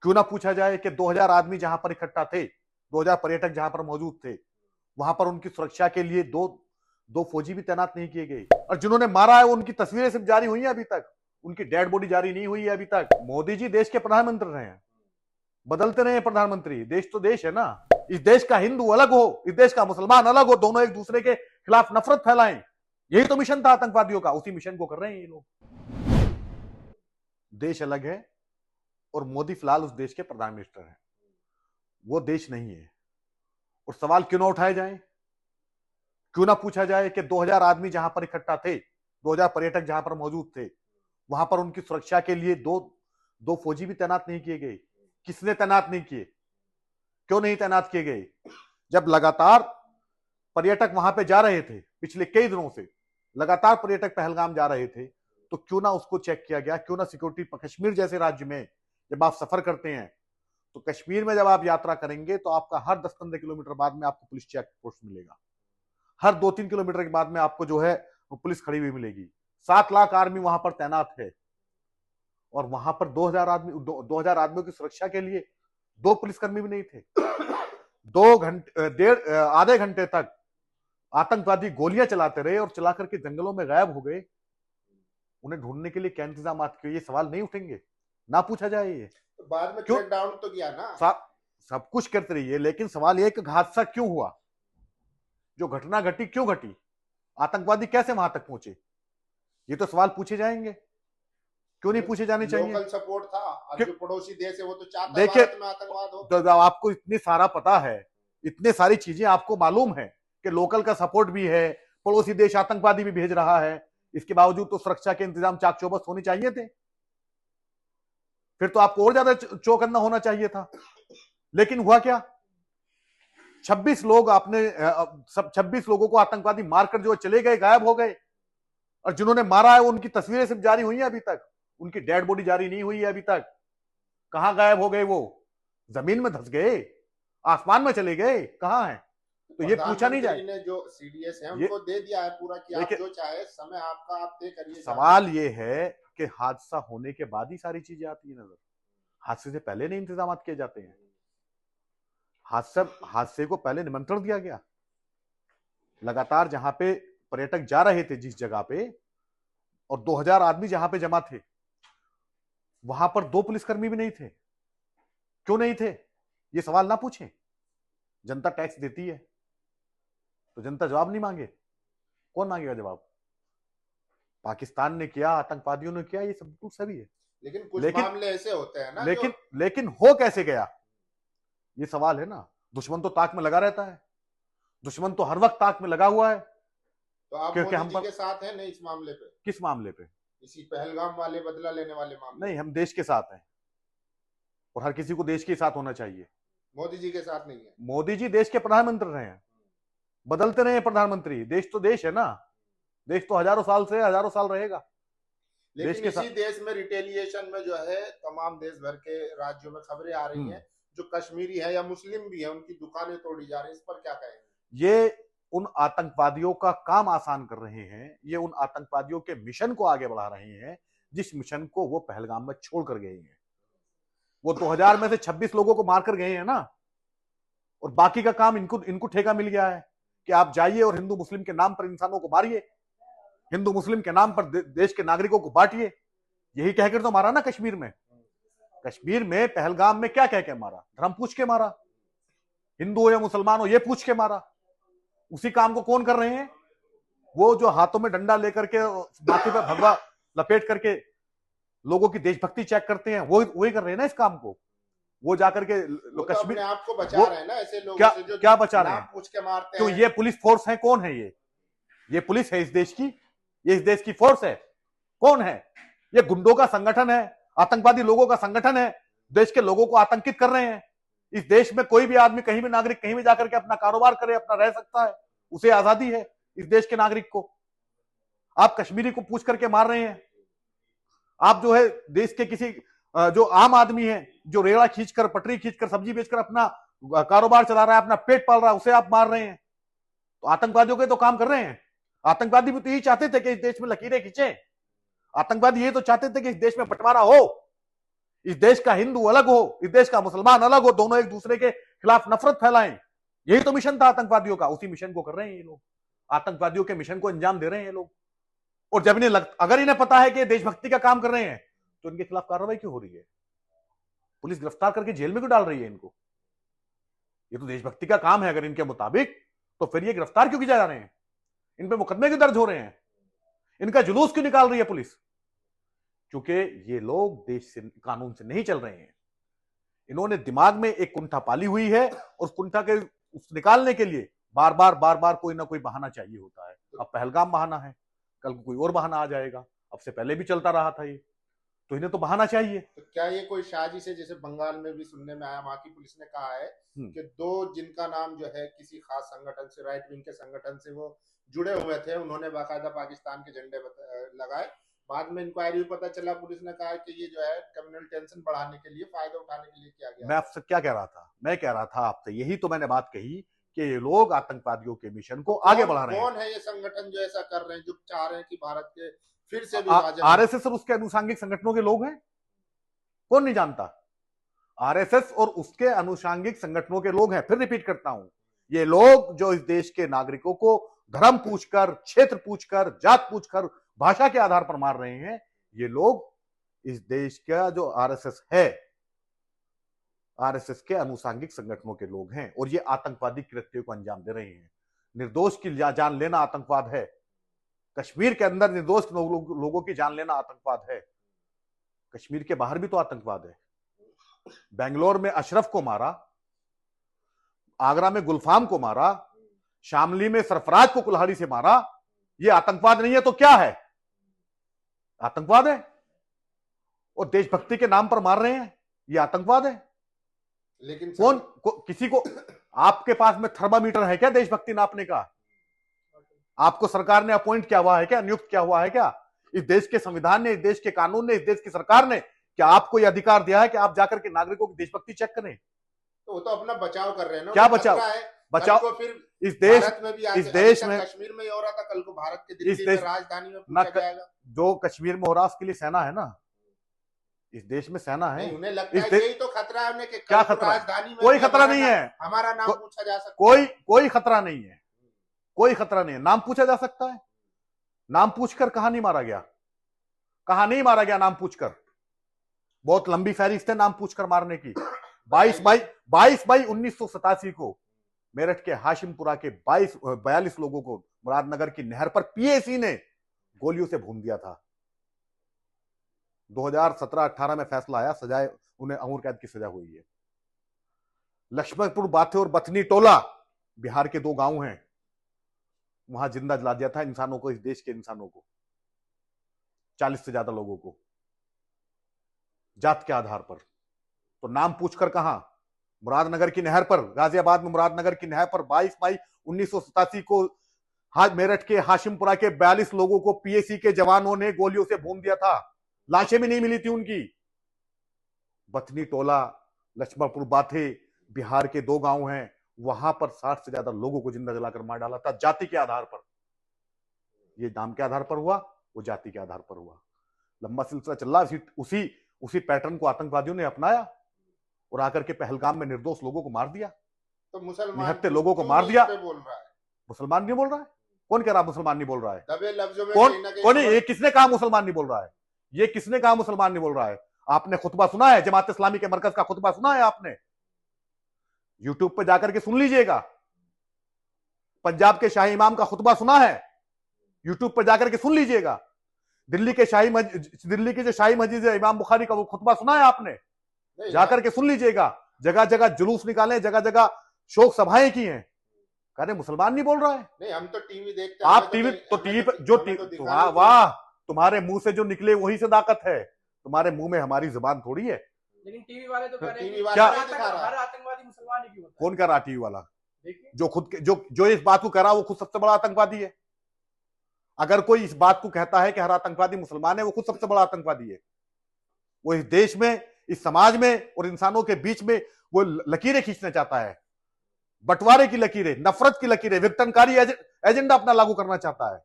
क्यों ना पूछा जाए कि 2000 आदमी जहां पर इकट्ठा थे, 2000 पर्यटक जहां पर मौजूद थे, वहां पर उनकी सुरक्षा के लिए दो दो फौजी भी तैनात नहीं किए गए। और जिन्होंने मारा है उनकी तस्वीरें सिर्फ जारी हुई हैं अभी तक, उनकी डेड बॉडी जारी नहीं हुई है अभी तक। मोदी जी देश के प्रधानमंत्री रहे हैं, बदलते रहे प्रधानमंत्री, देश तो देश है ना। इस देश का हिंदू अलग हो, इस देश का मुसलमान अलग हो, दोनों एक दूसरे के खिलाफ नफरत फैलाएं, यही तो मिशन था आतंकवादियों का, उसी मिशन को कर रहे हैं ये लोग। देश अलग है और मोदी फिलहाल उस देश के प्रधान मिनिस्टर हैं, वो देश नहीं है। और सवाल क्यों ना उठाए जाए, क्यों ना पूछा जाए कि 2000 आदमी जहां पर इकट्ठा थे, 2000 पर्यटक जहां पर मौजूद थे, वहां पर उनकी सुरक्षा के लिए दो दो फौजी भी तैनात नहीं किए गए। किसने तैनात नहीं किए, क्यों नहीं तैनात किए गए? जब लगातार पर्यटक वहां पे जा रहे थे, पिछले कई दिनों से लगातार पर्यटक पहलगाम जा रहे थे, तो क्यों ना उसको चेक किया गया? क्यों ना सिक्योरिटी, कश्मीर जैसे राज्य में जब आप सफर करते हैं, तो कश्मीर में जब आप यात्रा करेंगे तो आपका हर 10-15 किलोमीटर बाद में आपको पुलिस चेक पोस्ट मिलेगा, हर 2-3 किलोमीटर के बाद में आपको जो है वो पुलिस खड़ी हुई मिलेगी। 7 लाख आर्मी वहां पर तैनात है, और वहां पर 2000 आदमियों की सुरक्षा के लिए 2 पुलिसकर्मी भी नहीं थे। आधे घंटे तक आतंकवादी गोलियां चलाते रहे और चला करके जंगलों में गायब हो गए। उन्हें ढूंढने के लिए क्या इंतजाम किए? ये सवाल नहीं उठेंगे, ना पूछा जाए ये? तो बाद में क्यों? ट्रैक डाउन तो किया ना, सब कुछ करते रहिए, लेकिन सवाल यह कि हादसा क्यों हुआ? जो घटना घटी क्यों घटी? आतंकवादी कैसे वहां तक पहुंचे? ये तो सवाल पूछे जाएंगे, क्यों नहीं पूछे जाने चाहिए? लोकल सपोर्ट था, और जो पड़ोसी देश है वो तो चाहता है देखिए, भारत में आतंकवाद हो। तो आपको इतनी सारा पता है, इतने सारी चीजें आपको मालूम है कि लोकल का सपोर्ट भी है, पड़ोसी देश आतंकवादी भी भेज रहा है, इसके बावजूद तो सुरक्षा के इंतजाम चाक चौबंद होने चाहिए थे। फिर तो आपको और ज्यादा चौकन्ना होना चाहिए था। लेकिन हुआ क्या? 26 लोग आपने सब 26 लोगों को आतंकवादी मारकर जो चले गए, गायब हो गए। और जिन्होंने मारा है उनकी तस्वीरें सिर्फ जारी हुई हैं अभी तक, उनकी डेड बॉडी जारी नहीं हुई है अभी तक। कहां गायब हो गए वो? जमीन में धंस गए, आसमान में चले गए, कहां है? तो ये पूछा नहीं जाए? ने जो सीडीएस है उनको दे दिया है पूरा कि आप जो चाहे समय आपका आप तय करिए। सवाल ये है कि हादसा होने के बाद ही सारी चीजें आती है नजर, हादसे से पहले नहीं इंतजाम किए जाते हैं। हादसे को पहले निमंत्रण दिया गया। लगातार जहां पे पर्यटक जा रहे थे, जिस जगह पे, और 2000 आदमी जहां पे जमा थे, वहां पर 2 पुलिसकर्मी भी नहीं थे। क्यों नहीं थे? ये सवाल ना पूछें। जनता टैक्स देती है तो जनता जवाब नहीं मांगे? कौन मांगेगा जवाब? पाकिस्तान ने किया, आतंकवादियों ने किया, ये सब बिल्कुल सही है। लेकिन कुछ मामले ऐसे होते हैं ना, लेकिन हो कैसे गया, ये सवाल है ना। दुश्मन तो ताक में लगा रहता है, दुश्मन तो हर वक्त ताक में लगा हुआ है। तो आप मोदी जी के साथ हैं नहीं इस मामले पे? किस मामले पे? इसी पहलगाम वाले बदला लेने वाले मामले? नहीं, हम देश के साथ हैं, और हर किसी को देश के साथ होना चाहिए। मोदी जी के साथ नहीं है? मोदी जी देश के प्रधानमंत्री रहे हैं, बदलते रहे प्रधानमंत्री, देश तो देश है ना। देश तो हजारों साल रहेगा। लेकिन इसी देश में रिटेलिएशन में जो है तमाम देश भर के राज्यों में खबरें आ रही हैं, जो कश्मीरी है या मुस्लिम भी है उनकी दुकानें तोड़ी जा रही हैं। इस पर क्या कहेंगे? ये उन आतंकवादियों का काम आसान कर रहे हैं, ये उन आतंकवादियों के मिशन को आगे बढ़ा रहे हैं, जिस मिशन को वो पहलगाम में छोड़ कर गए हैं। वो 2000 में से 26 लोगों को मारकर गए हैं ना, और बाकी का काम इनको ठेका मिल गया है कि आप जाइए और हिंदू मुस्लिम के नाम पर इंसानों को मारिए, हिंदू मुस्लिम के नाम पर देश के नागरिकों को बांटिए। यही कहकर तो मारा ना कश्मीर में। कश्मीर में पहलगाम में क्या कह के मारा? धर्म पूछ के मारा, हिंदू हो या मुसलमान हो ये पूछ के मारा। उसी काम को कौन कर रहे हैं? वो जो हाथों में डंडा लेकर के, माथे पे भगवा लपेट करके लोगों की देशभक्ति चेक करते हैं, वो वही कर रहे हैं ना इस काम को। वो जाकर के कश्मीर आपको बचा रहे हैं ना ऐसे लोगों से जो क्या बचा रहे हैं? पूछ के मारते हैं। ये पुलिस फोर्स है? कौन है ये पुलिस है इस देश की? ये इस देश की फोर्स है? कौन है? ये गुंडों का संगठन है, आतंकवादी लोगों का संगठन है, देश के लोगों को आतंकित कर रहे हैं। इस देश में कोई भी आदमी, कहीं भी नागरिक कहीं भी जाकर के अपना कारोबार करे, अपना रह सकता है, उसे आजादी है इस देश के नागरिक को। आप कश्मीरी को पूछ करके मार रहे हैं। आप जो है देश के किसी जो आम आदमी है, जो रेड़ा खींचकर, पटरी खींचकर, सब्जी बेचकर अपना कारोबार चला रहा है, अपना पेट पाल रहा है, उसे आप मार रहे हैं। तो आतंकवादियों के तो काम कर रहे हैं। आतंकवादी भी तो यही चाहते थे कि इस देश में लकीरें खींचे। आतंकवादी ये तो चाहते थे कि इस देश में बंटवारा हो, इस देश का हिंदू अलग हो, इस देश का मुसलमान अलग हो, दोनों एक दूसरे के खिलाफ नफरत फैलाएं। यही तो मिशन था आतंकवादियों का, उसी मिशन को कर रहे हैं ये लोग, आतंकवादियों के मिशन को अंजाम दे रहे हैं ये लोग। और जब अगर इन्हें पता है कि देशभक्ति का काम कर रहे हैं तो इनके खिलाफ कार्रवाई क्यों हो रही है? पुलिस गिरफ्तार करके जेल में क्यों डाल रही है इनको? ये तो देशभक्ति का काम है अगर इनके मुताबिक, तो फिर ये गिरफ्तार क्यों किए जा रहे हैं? इन पे मुकदमे क्यों दर्ज हो रहे हैं? इनका जुलूस क्यों निकाल रही है पुलिस? क्योंकि ये लोग देश से, कानून से नहीं चल रहे हैं। इन्होंने दिमाग में एक कुंठा पाली हुई है और उस कुंठा के निकालने के लिए बार बार कोई ना कोई बहाना चाहिए होता है। अब पहलगाम बहाना है, कल को कोई और बहाना आ जाएगा, अब से पहले भी चलता रहा था ये, तो इन्हें तो बहाना चाहिए। तो क्या ये कोई साजिश है? जैसे बंगाल में भी सुनने में आया, वहां की पुलिस ने कहा है कि 2 जिनका नाम जो है किसी खास संगठन से, राइट विंग के संगठन से वो जुड़े हुए थे, उन्होंने बाकायदा पाकिस्तान के झंडे लगाए। बाद में इंक्वायरी में पता चला, पुलिस ने कहा कि ये जो है कम्युनल टेंशन बढ़ाने के लिए, फायदा उठाने के लिए किया गया। मैं आपसे क्या कह रहा था? मैं कह रहा था आपसे, यही तो मैंने बात कही कि ये लोग आतंकवादियों के मिशन को आगे बढ़ा रहे हैं। कौन है ये संगठन जो ऐसा कर रहे हैं, जो चाह रहे हैं कि भारत के फिर से आरएसएस और उसके अनुषंगिक संगठनों के लोग हैं। कौन नहीं जानता? आरएसएस और उसके अनुषंगिक संगठनों के लोग हैं। फिर रिपीट करता हूं, ये लोग जो इस देश के नागरिकों को धर्म पूछकर, क्षेत्र पूछकर, जात पूछकर, भाषा के आधार पर मार रहे हैं, ये लोग इस देश का जो आरएसएस है, आरएसएस के अनुषंगिक संगठनों के लोग हैं और ये आतंकवादी कृत्यों को अंजाम दे रहे हैं। निर्दोष की जान लेना आतंकवाद है। कश्मीर के अंदर निर्दोष लोगों की जान लेना आतंकवाद है। कश्मीर के बाहर भी तो आतंकवाद है। बेंगलोर में अशरफ को मारा, आगरा में गुलफाम को मारा, शामली में सरफराज को कुल्हाड़ी से मारा। ये आतंकवाद नहीं है तो क्या है? आतंकवाद है। और देशभक्ति के नाम पर मार रहे हैं, ये आतंकवाद है। लेकिन किसी को, आपके पास में थर्मामीटर है क्या देशभक्ति नापने का? आपको सरकार ने अपॉइंट किया हुआ है क्या, नियुक्त किया हुआ है क्या? इस देश के संविधान ने, इस देश के कानून ने, इस देश की सरकार ने क्या आपको यह अधिकार दिया है कि आप जाकर के नागरिकों की देशभक्ति चेक करें? तो वो तो अपना बचाव कर रहे हैं ना। क्या बचाव? बचाव को फिर इस देश में भी, इस देश में, कश्मीर में हो रहा था, कल को भारत के दिल्ली में, राजधानी में पूछा जाएगा। जो कश्मीर में हो रहा उसके लिए सेना है ना, इस देश में सेना है। उन्हें लगता है यही तो खतरा है उन्हें कि क्या खतरा? राजधानी में कोई खतरा नहीं है, हमारा नाम पूछा जा सकता है। कोई खतरा नहीं है, कोई खतरा नहीं है। नाम पूछा जा सकता है? नाम पूछकर कहां नहीं मारा गया? कहां नहीं मारा गया नाम पूछकर? बहुत लंबी फहरिस्त है नाम पूछकर मारने की। 22 मई 1987 को मेरठ के हाशिमपुरा के 42 लोगों को मुरादनगर की नहर पर पीएसी ने गोलियों से भून दिया था। 2017-18 में फैसला आया, सजाए, उन्हें उम्र कैद की सजा हुई है। लक्ष्मणपुर बाथे और बथनी टोला बिहार के 2 गांव हैं, वहां जिंदा जला दिया था इंसानों को, इस देश के इंसानों को, 40 से ज्यादा लोगों को, जात के आधार पर। तो नाम पूछकर कहां? मुरादनगर की नहर पर, गाजियाबाद में मुरादनगर की नहर पर 22 मई 1987 को मेरठ के हाशिमपुरा के 42 लोगों को पीएसी के जवानों ने गोलियों से भून दिया था। लाशें भी नहीं मिली थी उनकी। बथनी टोला, लक्ष्मणपुर बाथे बिहार के 2 गांव हैं, वहां पर 60 से ज्यादा लोगों को जिंदा जलाकर मार डाला था, जाति के आधार पर। ये नाम के आधार पर हुआ, वो जाति के आधार पर हुआ। लंबा सिलसिला चल रहा। उसी पैटर्न को आतंकवादियों ने अपनाया और आकर के पहलगाम में निर्दोष लोगों को मार दिया। तो मुसलमान निहत्ते लोगों को मार दिया। बोल रहा है मुसलमान नहीं बोल रहा है? कौन कह रहा मुसलमान नहीं बोल रहा है? दबे लफ्जों में कौन? ये किसने कहा मुसलमान नहीं बोल रहा है? ये किसने कहा मुसलमान नहीं बोल रहा है? आपने खुतबा सुना है? जमात इस्लामी के मरकज का खुतबा सुना है आपने? यूट्यूब पे जाकर के सुन लीजिएगा। पंजाब के शाही इमाम का खुतबा सुना है? यूट्यूब पर जाकर के सुन लीजिएगा। दिल्ली की जो शाही मस्जिद है, इमाम बुखारी का वो खुतबा सुना है आपने? जाकर के सुन लीजिएगा। जगह जगह जुलूस निकाले, जगह जगह शोक सभाएं की हैं। कह रहे मुसलमान नहीं बोल रहा है। नहीं, हम तो टीवी देखते हैं। आप टीवी पर जो वाह, तुम्हारे मुंह से जो निकले वही सदाकत है। तुम्हारे मुंह में हमारी जुबान थोड़ी है। लेकिन टीवी वाले तो कह रहे हैं क्या हर आतंकवादी मुसलमान ही क्यों होता है? कौन कह रहा टीवी वाला? जो खुद जो इस बात को कह रहा वो खुद सबसे बड़ा आतंकवादी है। अगर कोई इस बात को कहता है कि हर आतंकवादी मुसलमान है, वो खुद सबसे बड़ा आतंकवादी है। वो इस देश में, इस समाज में और इंसानों के बीच में वो लकीरें खींचना चाहता है, बंटवारे की लकीरें, नफरत की लकीरें, विघटनकारी एजेंडा अपना लागू करना चाहता है।